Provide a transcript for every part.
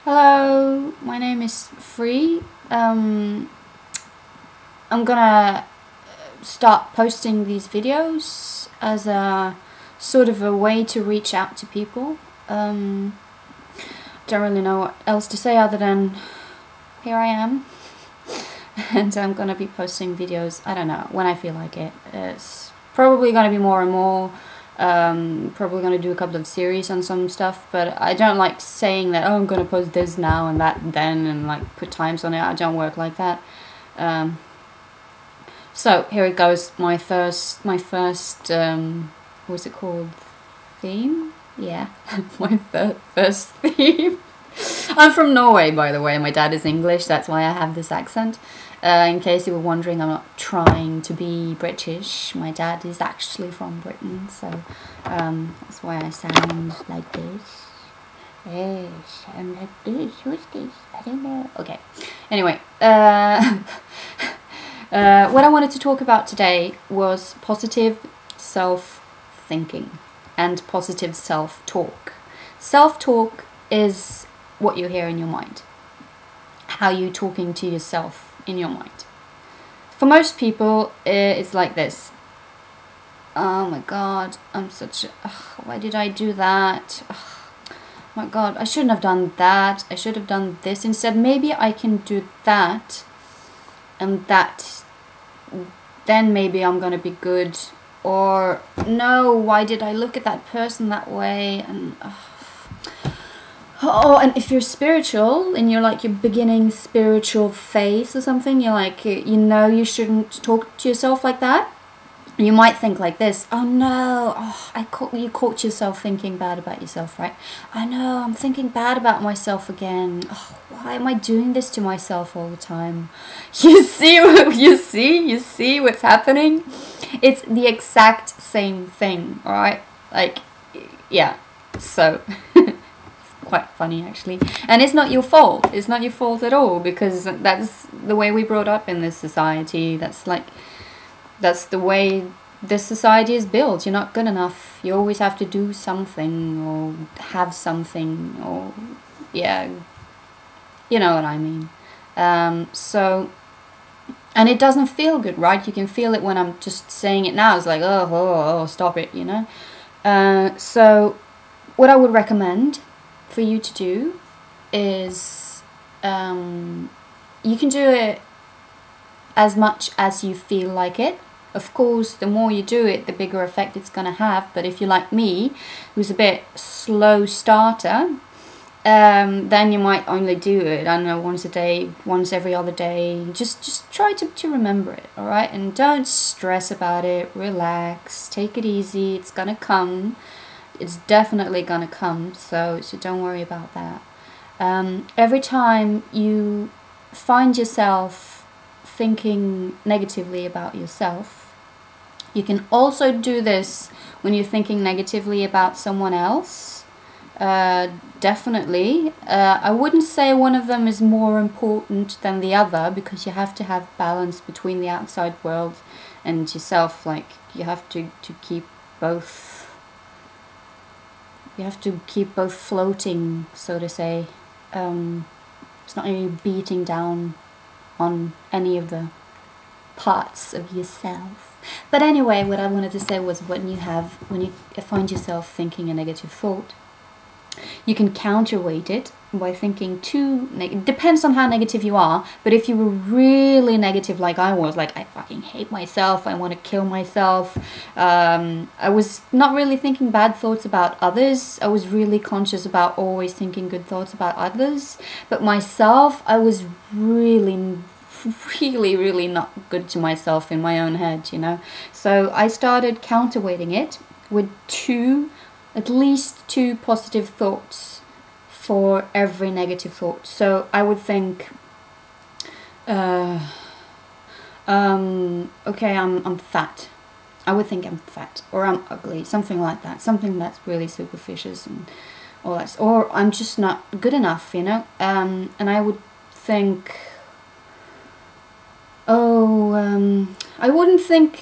Hello, my name is Free. I'm gonna start posting these videos as a sort of a way to reach out to people. Don't really know what else to say other than here I am. And I'm gonna be posting videos, I don't know, when I feel like it. It's probably gonna be more and more. Probably gonna do a couple of series on some stuff, but I don't like saying that, oh, I'm gonna post this now and that then and like put times on it. I don't work like that. So here it goes. My first what's it called? Theme? Yeah, my first theme. I'm from Norway, by the way. My dad is English, that's why I have this accent. In case you were wondering, I'm not trying to be British. My dad is actually from Britain, so that's why I sound like this. Yes, I'm like this. Who's this? I don't know. Okay. Anyway, what I wanted to talk about today was positive self-thinking and positive self-talk. Self-talk is what you hear in your mind. How you talking to yourself in your mind. For most people, it's like this. Oh my god, I'm such a... why did I do that? Oh my god, I shouldn't have done that. I should have done this instead. Maybe I can do that. And that... then maybe I'm gonna be good. Or, no, why did I look at that person that way? And... oh, and if you're spiritual and you're like your beginning spiritual phase or something, you're like, you know, you shouldn't talk to yourself like that. You might think like this. Oh no, you caught yourself thinking bad about yourself, right? I know, I'm thinking bad about myself again. Oh, why am I doing this to myself all the time? You see what's happening? It's the exact same thing, alright? Like, yeah, so... quite funny actually, and it's not your fault. It's not your fault at all, because that's the way we brought up in this society. That's the way this society is built. You're not good enough. You always have to do something or have something, or yeah, you know what I mean. So, and it doesn't feel good, right? You can feel it when I'm just saying it now. It's like, oh, stop it, you know. So what I would recommend for you to do is you can do it as much as you feel like it. Of course, the more you do it, the bigger effect it's going to have. But if you're like me, who's a bit slow starter, then you might only do it, I don't know, once a day, once every other day. Just try to remember it, alright? And don't stress about it. Relax, take it easy. It's gonna come. It's definitely gonna come, so don't worry about that. Every time you find yourself thinking negatively about yourself, you can also do this when you're thinking negatively about someone else. Definitely. I wouldn't say one of them is more important than the other, because you have to have balance between the outside world and yourself. Like, you have to keep both. You have to keep both floating, so to say. It's not really beating down on any of the parts of yourself. But anyway, what I wanted to say was, when you find yourself thinking a negative thought, you can counterweight it by thinking depends on how negative you are, but if you were really negative like I was, like I fucking hate myself, I want to kill myself, I was not really thinking bad thoughts about others, I was really conscious about always thinking good thoughts about others, but myself, I was really not good to myself in my own head, you know. So I started counterweighting it with at least two positive thoughts for every negative thought. So I would think, okay, I'm fat. I would think I'm fat, or I'm ugly, something like that. Something that's really superficial and all that. Or I'm just not good enough, you know. And I would think,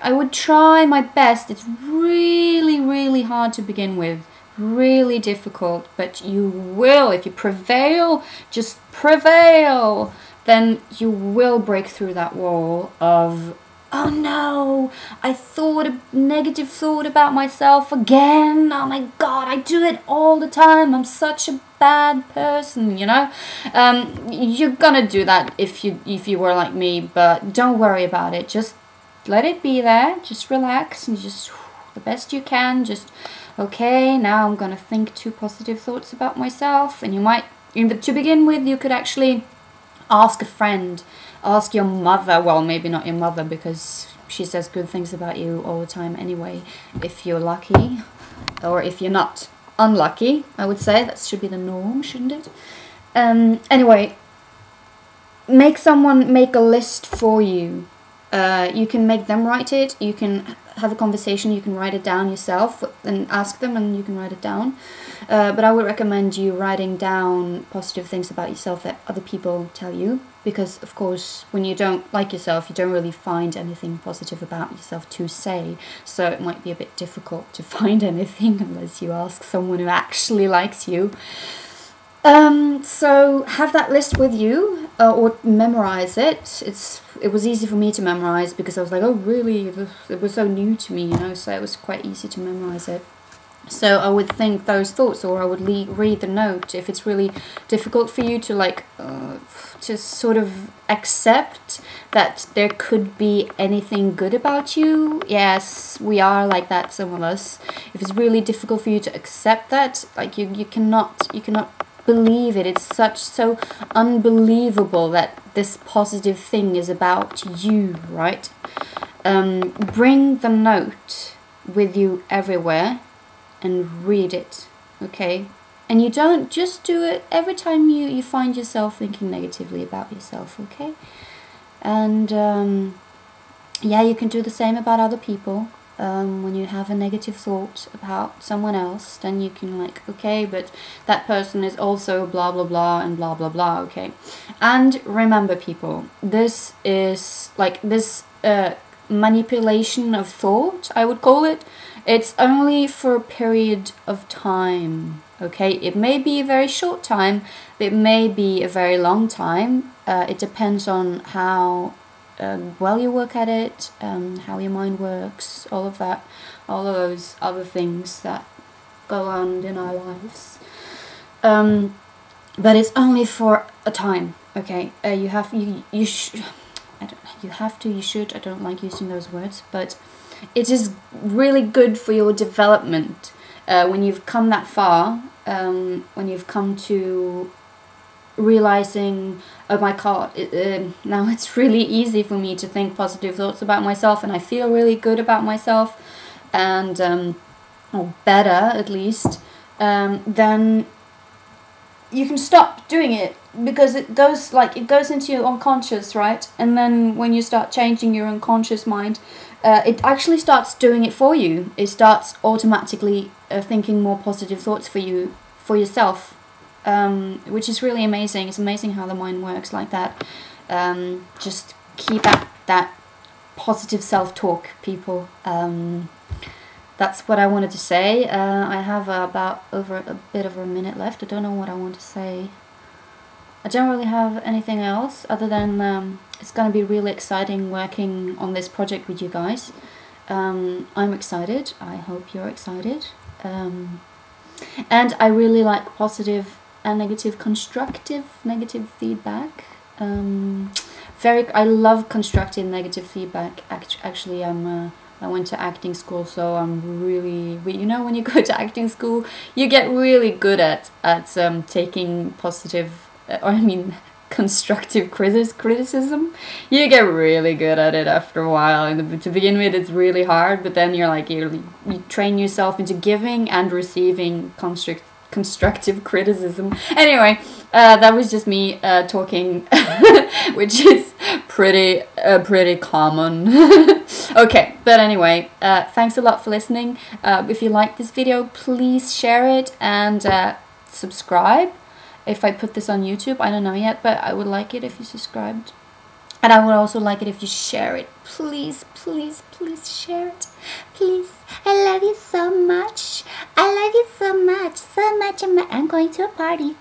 I would try my best. It's really hard to begin with, really difficult, but you will, if you prevail, just prevail, then you will break through that wall of, oh no, I thought a negative thought about myself again. Oh my god, I do it all the time. I'm such a bad person, you know. You're gonna do that if you were like me, but don't worry about it. Just let it be there. Just relax and just the best you can. Just okay. Now I'm gonna think 2 positive thoughts about myself, and you might, to begin with, you could actually ask a friend. Ask your mother, well, maybe not your mother because she says good things about you all the time anyway, if you're lucky, or if you're not unlucky, I would say. That should be the norm, shouldn't it? Anyway, make someone make a list for you. You can make them write it, you can have a conversation, you can write it down yourself and ask them and you can write it down. But I would recommend you writing down positive things about yourself that other people tell you, because of course when you don't like yourself you don't really find anything positive about yourself to say, so it might be a bit difficult to find anything unless you ask someone who actually likes you. So have that list with you, or memorize it. It was easy for me to memorize because I was like, oh really, it was so new to me, you know, so it was quite easy to memorize it. So I would think those thoughts, or I would read the note. If it's really difficult for you to like to sort of accept that there could be anything good about you, yes, we are like that, some of us. If it's really difficult for you to accept that, like you cannot believe it. It's so unbelievable that this positive thing is about you, right? Bring the note with you everywhere and read it, okay? And you don't just do it every time you find yourself thinking negatively about yourself, okay? And yeah, you can do the same about other people. When you have a negative thought about someone else, then you can like, okay, but that person is also blah blah blah and blah blah blah, okay? And remember, people, this is like this manipulation of thought, I would call it. It's only for a period of time, okay? It may be a very short time, it may be a very long time. It depends on how well you work at it, how your mind works, all of that, all of those other things that go on in our lives. But it's only for a time, okay? You should, I don't like using those words, but it is really good for your development when you've come that far, when you've come to realizing, oh my god, now it's really easy for me to think positive thoughts about myself, and I feel really good about myself, and or better at least, then you can stop doing it, because it goes into your unconscious, right? And then when you start changing your unconscious mind, it actually starts doing it for you. It starts automatically thinking more positive thoughts for you, for yourself. Which is really amazing. It's amazing how the mind works like that. Just keep at that positive self-talk, people. That's what I wanted to say. I have about a bit over a minute left. I don't know what I want to say. I don't really have anything else other than it's going to be really exciting working on this project with you guys. I'm excited. I hope you're excited. And I really like positive and negative, constructive negative feedback. I love constructive negative feedback. Actually, I went to acting school, so I'm really, you know, when you go to acting school, you get really good at taking positive, constructive criticism. You get really good at it after a while. And to begin with, it's really hard, but then you're like, you train yourself into giving and receiving constructive criticism. Anyway, that was just me talking, which is pretty common. Okay, but anyway, thanks a lot for listening. If you like this video, please share it and subscribe. If I put this on YouTube, I don't know yet, but I would like it if you subscribed. And I would also like it if you share it. Please, please, please share it. Please. I love you so much. I love you so much. So much. I'm going to a party.